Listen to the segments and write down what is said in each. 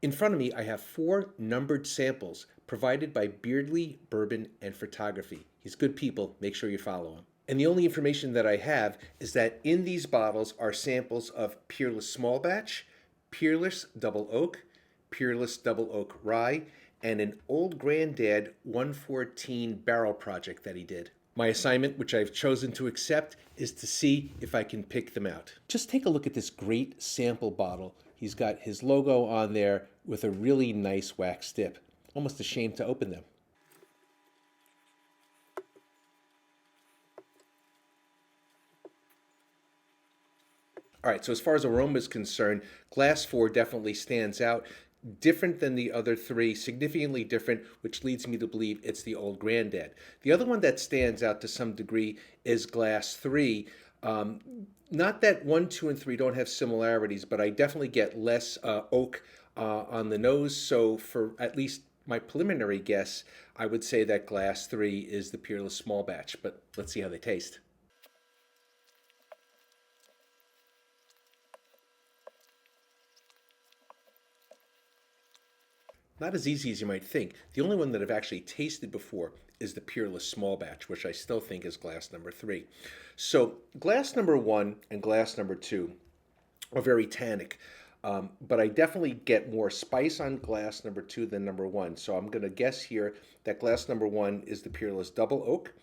In front of me, I have 4 numbered samples provided by Beardley, Bourbon, and Photography. He's good people. Make sure you follow him. And the only information that I have is that in these bottles are samples of Peerless Small Batch, Peerless Double Oak, Peerless Double Oak Rye, and an Old Granddad 114 barrel project that he did. My assignment, which I've chosen to accept, is to see if I can pick them out. Just take a look at this great sample bottle. He's got his logo on there with a really nice wax tip. Almost ashamed to open them. All right, so as far as aroma is concerned, Glass 4 definitely stands out. Different than the other 3, significantly different, which leads me to believe it's the Old Granddad. The other one that stands out to some degree is Glass 3. Not that 1, 2, and 3 don't have similarities, but I definitely get less oak on the nose. So for at least my preliminary guess, I would say that Glass 3 is the Peerless Small Batch, but let's see how they taste. Not as easy as you might think. The only one that I've actually tasted before is the Peerless Small Batch, which I still think is glass number 3. So glass number 1 and glass number 2 are very tannic, but I definitely get more spice on glass number 2 than number 1. So I'm going to guess here that glass number 1 is the Peerless Double Oak,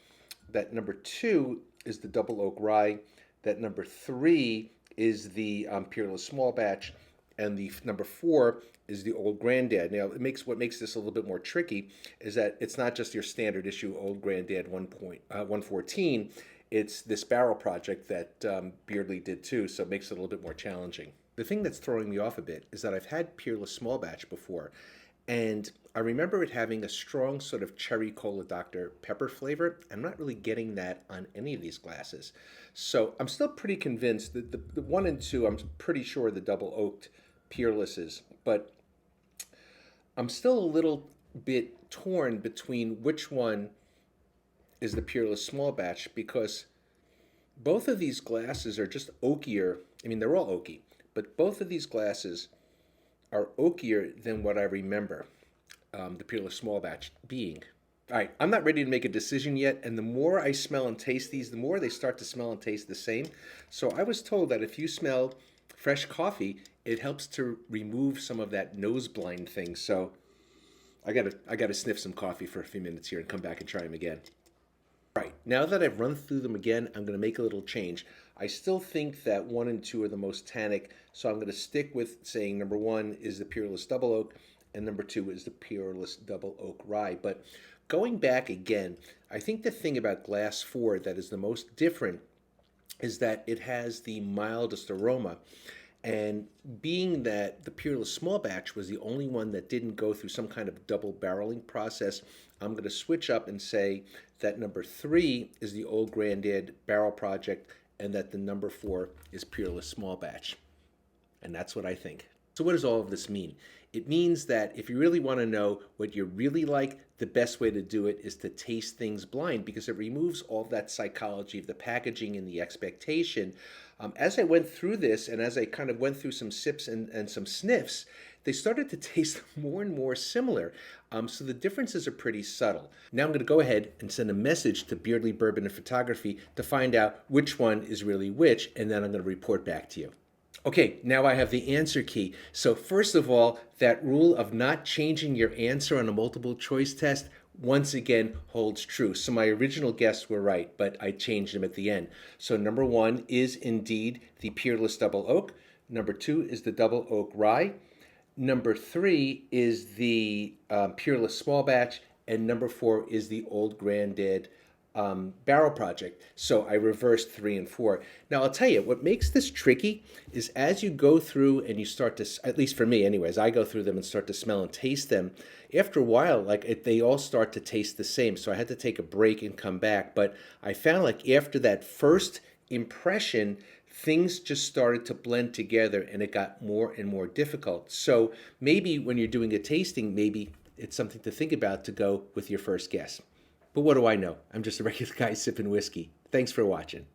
that number 2 is the Double Oak Rye, that number 3 is the Peerless Small Batch, and the number 4 is the Old Granddad. Now, what makes this a little bit more tricky is that it's not just your standard issue Old Granddad 114. It's this barrel project that Beardley did too, so it makes it a little bit more challenging. The thing that's throwing me off a bit is that I've had Peerless Small Batch before, and I remember it having a strong sort of cherry cola Dr. Pepper flavor. I'm not really getting that on any of these glasses. So I'm still pretty convinced that the 1 and 2, I'm pretty sure the double oaked Peerlesses, but I'm still a little bit torn between which one is the Peerless Small Batch, because both of these glasses are just oakier. I mean, they're all oaky, but both of these glasses are oakier than what I remember the Peerless Small Batch being. All right, I'm not ready to make a decision yet, and the more I smell and taste these, the more they start to smell and taste the same. So I was told that if you smell fresh coffee, it helps to remove some of that nose blind thing. So I gotta sniff some coffee for a few minutes here and come back and try them again. All right, now that I've run through them again, I'm going to make a little change. I still think that 1 and 2 are the most tannic, so I'm going to stick with saying number 1 is the Peerless Double Oak and number 2 is the Peerless Double Oak Rye. But going back again, I think the thing about Glass 4 that is the most different is that it has the mildest aroma. And being that the Peerless Small Batch was the only one that didn't go through some kind of double barreling process, I'm going to switch up and say that number 3 is the Old Granddad Barrel Project and that the number 4 is Peerless Small Batch. And that's what I think. So what does all of this mean? It means that if you really want to know what you really like, the best way to do it is to taste things blind, because it removes all that psychology of the packaging and the expectation. As I went through this and as I kind of went through some sips and some sniffs, they started to taste more and more similar. So the differences are pretty subtle. Now I'm going to go ahead and send a message to Beardley Bourbon and Photography to find out which one is really which, and then I'm going to report back to you. Okay, now I have the answer key. So first of all, that rule of not changing your answer on a multiple choice test once again holds true. So my original guesses were right, but I changed them at the end. So number 1 is indeed the Peerless Double Oak. Number 2 is the Double Oak Rye. Number 3 is the Peerless Small Batch. And number 4 is the Old Granddad Barrel Project. So I reversed 3 and 4. Now I'll tell you, what makes this tricky is as you go through and you start to, at least for me anyways, I go through them and start to smell and taste them. After a while, they all start to taste the same. So I had to take a break and come back. But I found like after that first impression, things just started to blend together and it got more and more difficult. So maybe when you're doing a tasting, maybe it's something to think about to go with your first guess. But what do I know? I'm just a regular guy sipping whiskey. Thanks for watching.